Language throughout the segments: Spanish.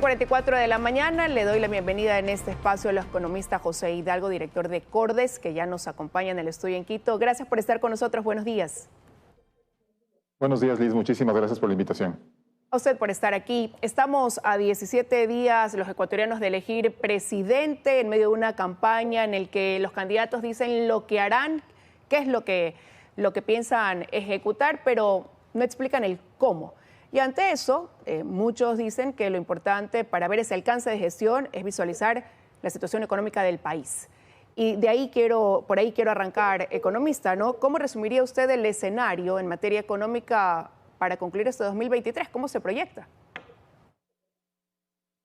7:44 de la mañana, le doy la bienvenida en este espacio al economista José Hidalgo, director de Cordes, que ya nos acompaña en el estudio en Quito. Gracias por estar con nosotros, buenos días. Buenos días, Liz, muchísimas gracias por la invitación. A usted por estar aquí. Estamos a 17 días los ecuatorianos de elegir presidente en medio de una campaña en el que los candidatos dicen lo que harán, qué es lo que piensan ejecutar, pero no explican el cómo. Y ante eso, muchos dicen que lo importante para ver ese alcance de gestión es visualizar la situación económica del país. Y por ahí quiero arrancar, economista, ¿no? ¿Cómo resumiría usted el escenario en materia económica para concluir este 2023? ¿Cómo se proyecta?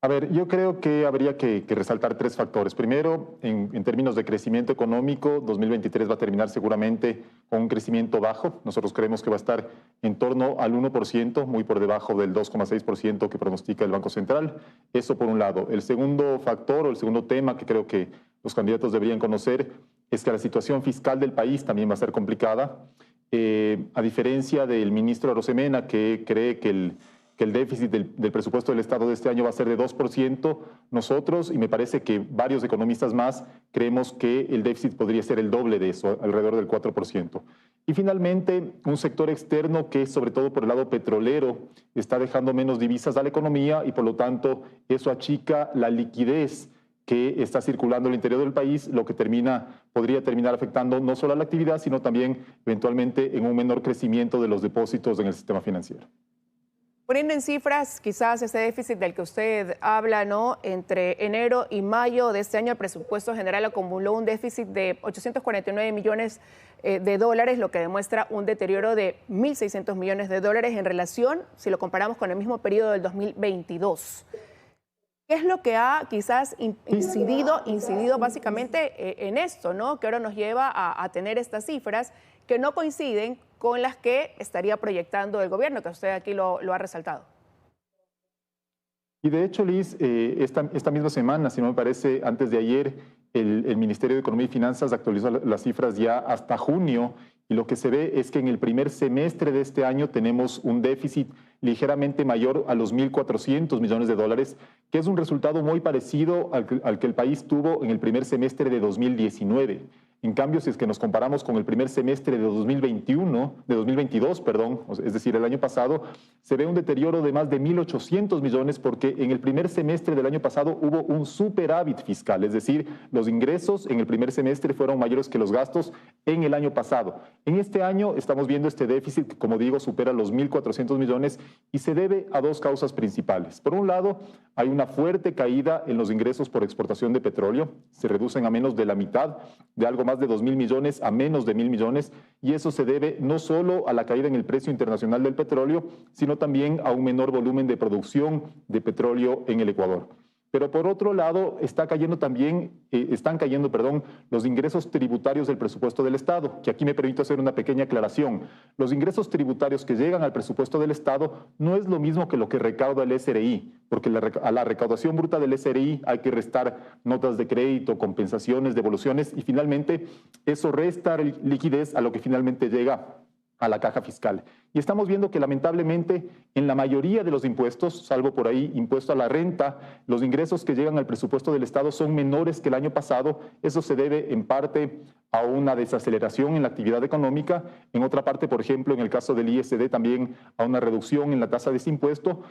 A ver, yo creo que habría que resaltar tres factores. Primero, en términos de crecimiento económico, 2023 va a terminar seguramente con un crecimiento bajo. Nosotros creemos que va a estar en torno al 1%, muy por debajo del 2,6% que pronostica el Banco Central. Eso por un lado. El segundo factor o el segundo tema que creo que los candidatos deberían conocer es que la situación fiscal del país también va a ser complicada. A diferencia del ministro Arosemena, que cree que el déficit del presupuesto del Estado de este año va a ser de 2%, nosotros, y me parece que varios economistas más, creemos que el déficit podría ser el doble de eso, alrededor del 4%. Y finalmente, un sector externo que, sobre todo por el lado petrolero, está dejando menos divisas a la economía y por lo tanto eso achica la liquidez que está circulando al interior del país, lo que podría terminar afectando no solo a la actividad, sino también eventualmente en un menor crecimiento de los depósitos en el sistema financiero. Poniendo en cifras, quizás ese déficit del que usted habla, ¿no? Entre enero y mayo de este año, el presupuesto general acumuló un déficit de 849 millones de dólares, lo que demuestra un deterioro de 1.600 millones de dólares en relación, si lo comparamos con el mismo periodo del 2022. ¿Qué es lo que ha quizás incidido básicamente en esto, ¿no? Que ahora nos lleva a tener estas cifras que no coinciden con las que estaría proyectando el gobierno, que usted aquí lo ha resaltado? Y de hecho, Liz, esta misma semana, si no me parece, antes de ayer, el Ministerio de Economía y Finanzas actualizó las cifras ya hasta junio, y lo que se ve es que en el primer semestre de este año tenemos un déficit ligeramente mayor a los 1.400 millones de dólares, que es un resultado muy parecido al que el país tuvo en el primer semestre de 2019. En cambio, si es que nos comparamos con el primer semestre de 2022, es decir, el año pasado, se ve un deterioro de más de 1.800 millones porque en el primer semestre del año pasado hubo un superávit fiscal, es decir, los ingresos en el primer semestre fueron mayores que los gastos en el año pasado. En este año estamos viendo este déficit que, como digo, supera los 1.400 millones y se debe a dos causas principales. Por un lado, hay una fuerte caída en los ingresos por exportación de petróleo, se reducen a menos de la mitad, de algo más de 2.000 millones a menos de 1.000 millones, y eso se debe no solo a la caída en el precio internacional del petróleo, sino también a un menor volumen de producción de petróleo en el Ecuador. Pero por otro lado, están cayendo los ingresos tributarios del presupuesto del Estado, que aquí me permito hacer una pequeña aclaración. Los ingresos tributarios que llegan al presupuesto del Estado no es lo mismo que lo que recauda el SRI, porque a la recaudación bruta del SRI hay que restar notas de crédito, compensaciones, devoluciones, y finalmente eso resta liquidez a lo que finalmente llega a la caja fiscal. Y estamos viendo que lamentablemente en la mayoría de los impuestos, salvo por ahí impuesto a la renta, los ingresos que llegan al presupuesto del Estado son menores que el año pasado. Eso se debe en parte a una desaceleración en la actividad económica, en otra parte, por ejemplo, en el caso del ISD también a una reducción en la tasa de ese impuesto,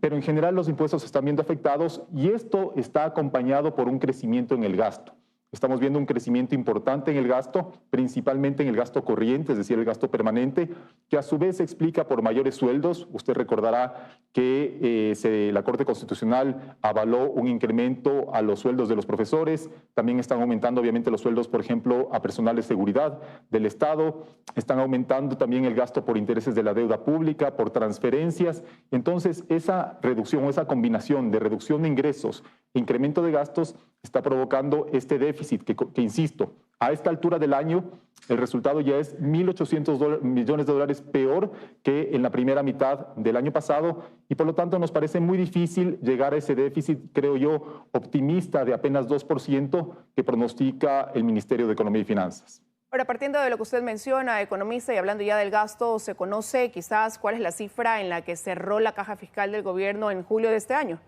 pero en general los impuestos se están viendo afectados y esto está acompañado por un crecimiento en el gasto. Estamos viendo un crecimiento importante en el gasto, principalmente en el gasto corriente, es decir, el gasto permanente, que a su vez se explica por mayores sueldos. Usted recordará que la Corte Constitucional avaló un incremento a los sueldos de los profesores. También están aumentando, obviamente, los sueldos, por ejemplo, a personal de seguridad del Estado. Están aumentando también el gasto por intereses de la deuda pública, por transferencias. Entonces, esa reducción o esa combinación de reducción de ingresos e incremento de gastos está provocando este déficit que, insisto, a esta altura del año el resultado ya es 1.800 millones de dólares peor que en la primera mitad del año pasado y por lo tanto nos parece muy difícil llegar a ese déficit, creo yo, optimista de apenas 2% que pronostica el Ministerio de Economía y Finanzas. Ahora, partiendo de lo que usted menciona, economista, y hablando ya del gasto, ¿se conoce quizás cuál es la cifra en la que cerró la caja fiscal del gobierno en julio de este año?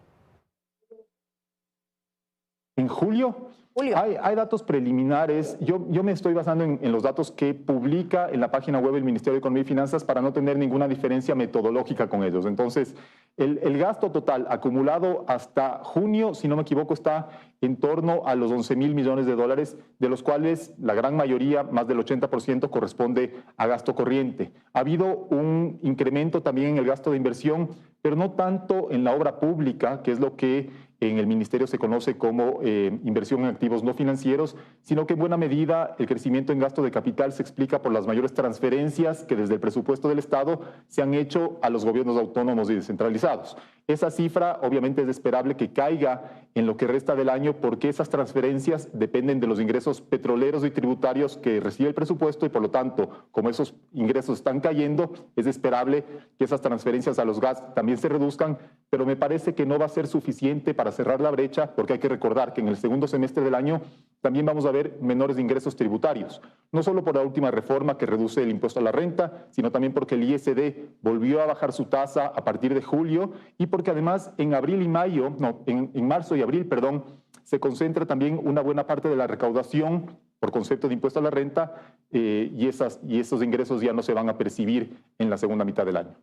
En julio, Julio. hay datos preliminares. Yo me estoy basando en los datos que publica en la página web del Ministerio de Economía y Finanzas para no tener ninguna diferencia metodológica con ellos. Entonces, el gasto total acumulado hasta junio, si no me equivoco, está en torno a los 11.000 millones de dólares, de los cuales la gran mayoría, más del 80%, corresponde a gasto corriente. Ha habido un incremento también en el gasto de inversión, pero no tanto en la obra pública, que es lo que en el Ministerio se conoce como inversión en activos no financieros, sino que en buena medida el crecimiento en gasto de capital se explica por las mayores transferencias que desde el presupuesto del Estado se han hecho a los gobiernos autónomos y descentralizados. Esa cifra obviamente es esperable que caiga en lo que resta del año porque esas transferencias dependen de los ingresos petroleros y tributarios que recibe el presupuesto y por lo tanto, como esos ingresos están cayendo, es esperable que esas transferencias a los gas también se reduzcan, pero me parece que no va a ser suficiente para cerrar la brecha porque hay que recordar que en el segundo semestre del año también vamos a ver menores ingresos tributarios, no solo por la última reforma que reduce el impuesto a la renta, sino también porque el ISD volvió a bajar su tasa a partir de julio y porque además en marzo y abril, se concentra también una buena parte de la recaudación por concepto de impuesto a la renta y esos ingresos ya no se van a percibir en la segunda mitad del año.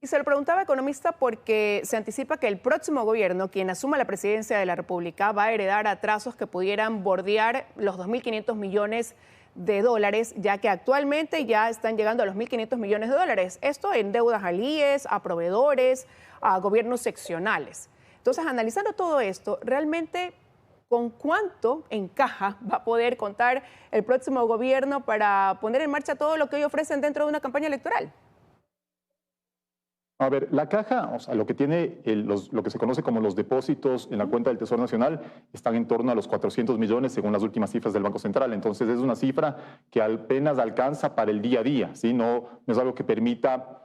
Y se lo preguntaba, economista, porque se anticipa que el próximo gobierno, quien asuma la presidencia de la República, va a heredar atrasos que pudieran bordear los 2.500 millones de dólares, ya que actualmente ya están llegando a los 1.500 millones de dólares. Esto en deudas al IES, a proveedores, a gobiernos seccionales. Entonces, analizando todo esto, realmente, ¿con cuánto en caja va a poder contar el próximo gobierno para poner en marcha todo lo que hoy ofrecen dentro de una campaña electoral? A ver, la caja, o sea, lo que tiene lo que se conoce como los depósitos en la cuenta del Tesoro Nacional están en torno a los 400 millones según las últimas cifras del Banco Central. Entonces es una cifra que apenas alcanza para el día a día, ¿sí? No es algo que permita,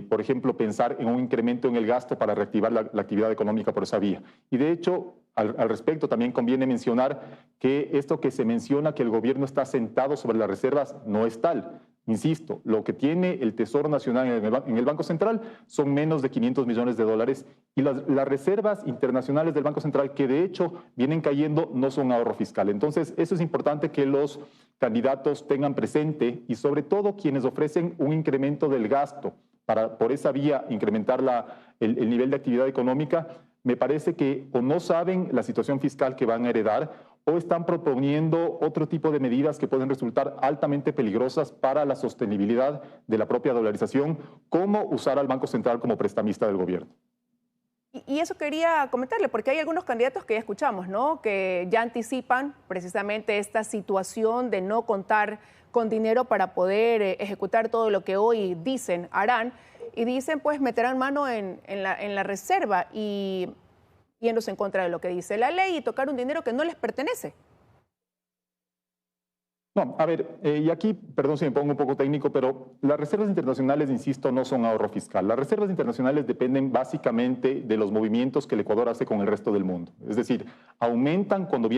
por ejemplo, pensar en un incremento en el gasto para reactivar la actividad económica por esa vía. Y de hecho, al respecto, también conviene mencionar que esto que se menciona que el gobierno está sentado sobre las reservas no es tal. Insisto, lo que tiene el Tesoro Nacional en el Banco Central son menos de 500 millones de dólares y las reservas internacionales del Banco Central, que de hecho vienen cayendo, no son ahorro fiscal. Entonces, eso es importante que los candidatos tengan presente y sobre todo quienes ofrecen un incremento del gasto para por esa vía incrementar el nivel de actividad económica, me parece que o no saben la situación fiscal que van a heredar o están proponiendo otro tipo de medidas que pueden resultar altamente peligrosas para la sostenibilidad de la propia dolarización, como usar al Banco Central como prestamista del gobierno. Y eso quería comentarle, porque hay algunos candidatos que ya escuchamos, ¿no? Que ya anticipan precisamente esta situación de no contar con dinero para poder ejecutar todo lo que hoy dicen harán. Y dicen, pues, meterán mano en la reserva y yéndose en contra de lo que dice la ley y tocar un dinero que no les pertenece. No, a ver, y aquí, perdón si me pongo un poco técnico, pero las reservas internacionales, insisto, no son ahorro fiscal. Las reservas internacionales dependen básicamente de los movimientos que el Ecuador hace con el resto del mundo. Es decir, aumentan cuando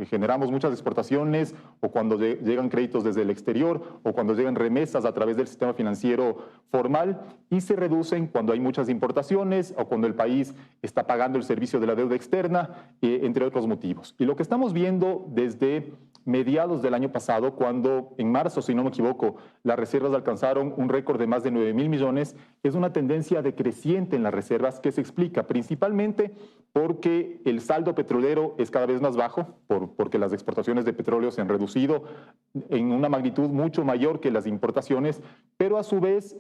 generamos muchas exportaciones o cuando llegan créditos desde el exterior o cuando llegan remesas a través del sistema financiero formal y se reducen cuando hay muchas importaciones o cuando el país está pagando el servicio de la deuda externa, entre otros motivos. Y lo que estamos viendo desde mediados del año pasado, cuando en marzo, si no me equivoco, las reservas alcanzaron un récord de más de 9.000 millones, es una tendencia decreciente en las reservas que se explica principalmente porque el saldo petrolero es cada vez más bajo, porque las exportaciones de petróleo se han reducido en una magnitud mucho mayor que las importaciones, pero a su vez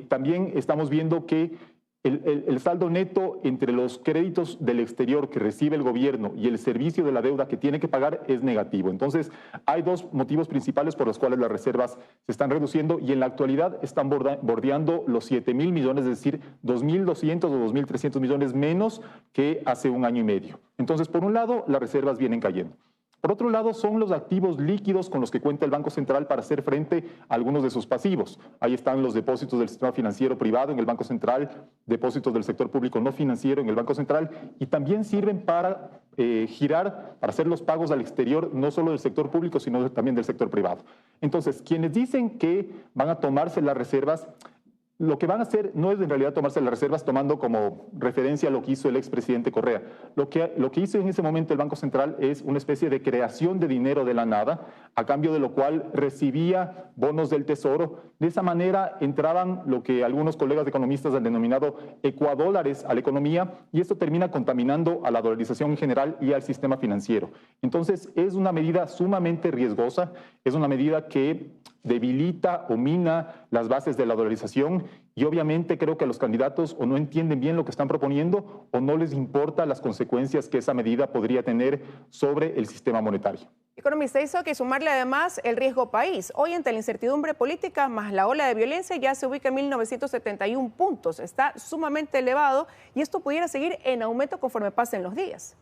también estamos viendo que el saldo neto entre los créditos del exterior que recibe el gobierno y el servicio de la deuda que tiene que pagar es negativo. Entonces, hay dos motivos principales por los cuales las reservas se están reduciendo y en la actualidad están bordeando los 7.000 millones, es decir, 2.200 o 2.300 millones menos que hace un año y medio. Entonces, por un lado, las reservas vienen cayendo. Por otro lado, son los activos líquidos con los que cuenta el Banco Central para hacer frente a algunos de sus pasivos. Ahí están los depósitos del sistema financiero privado en el Banco Central, depósitos del sector público no financiero en el Banco Central y también sirven para girar, para hacer los pagos al exterior, no solo del sector público, sino también del sector privado. Entonces, quienes dicen que van a tomarse las reservas, lo que van a hacer no es en realidad tomarse las reservas tomando como referencia lo que hizo el expresidente Correa. Lo que hizo en ese momento el Banco Central es una especie de creación de dinero de la nada, a cambio de lo cual recibía bonos del Tesoro. De esa manera entraban lo que algunos colegas economistas han denominado ecuadólares a la economía, y esto termina contaminando a la dolarización en general y al sistema financiero. Entonces es una medida sumamente riesgosa, es una medida que debilita o mina las bases de la dolarización, y obviamente creo que los candidatos o no entienden bien lo que están proponiendo o no les importa las consecuencias que esa medida podría tener sobre el sistema monetario. Economista, hizo que sumarle además el riesgo país. Hoy, ante la incertidumbre política más la ola de violencia, ya se ubica en 1.971 puntos. Está sumamente elevado y esto pudiera seguir en aumento conforme pasen los días.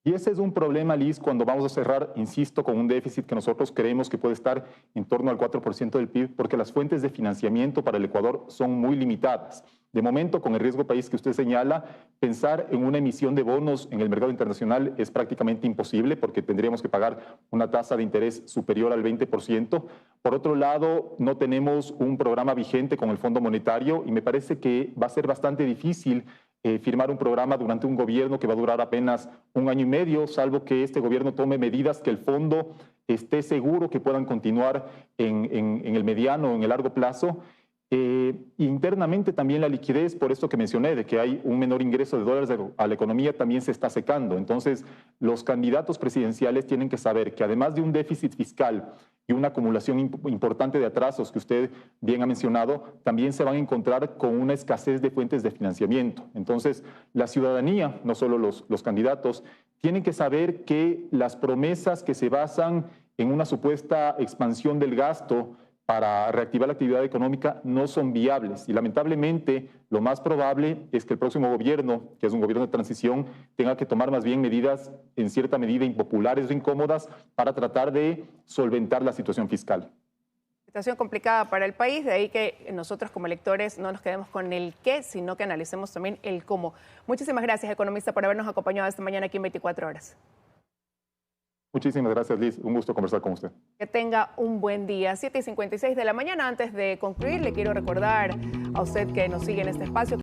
Y ese es un problema, Liz, cuando vamos a cerrar, insisto, con un déficit que nosotros creemos que puede estar en torno al 4% del PIB, porque las fuentes de financiamiento para el Ecuador son muy limitadas. De momento, con el riesgo país que usted señala, pensar en una emisión de bonos en el mercado internacional es prácticamente imposible, porque tendríamos que pagar una tasa de interés superior al 20%. Por otro lado, no tenemos un programa vigente con el Fondo Monetario, y me parece que va a ser bastante difícil firmar un programa durante un gobierno que va a durar apenas un año y medio, salvo que este gobierno tome medidas que el fondo esté seguro que puedan continuar en el mediano o en el largo plazo. Internamente también la liquidez, por esto que mencioné, de que hay un menor ingreso de dólares a la economía, también se está secando. Entonces, los candidatos presidenciales tienen que saber que además de un déficit fiscal y una acumulación importante de atrasos que usted bien ha mencionado, también se van a encontrar con una escasez de fuentes de financiamiento. Entonces, la ciudadanía, no solo los candidatos, tienen que saber que las promesas que se basan en una supuesta expansión del gasto para reactivar la actividad económica no son viables, y lamentablemente lo más probable es que el próximo gobierno, que es un gobierno de transición, tenga que tomar más bien medidas en cierta medida impopulares o incómodas para tratar de solventar la situación fiscal. Situación complicada para el país, de ahí que nosotros como electores no nos quedemos con el qué, sino que analicemos también el cómo. Muchísimas gracias, economista, por habernos acompañado esta mañana aquí en 24 horas. Muchísimas gracias, Liz. Un gusto conversar con usted. Que tenga un buen día. 7:56 de la mañana. Antes de concluir, le quiero recordar a usted que nos sigue en este espacio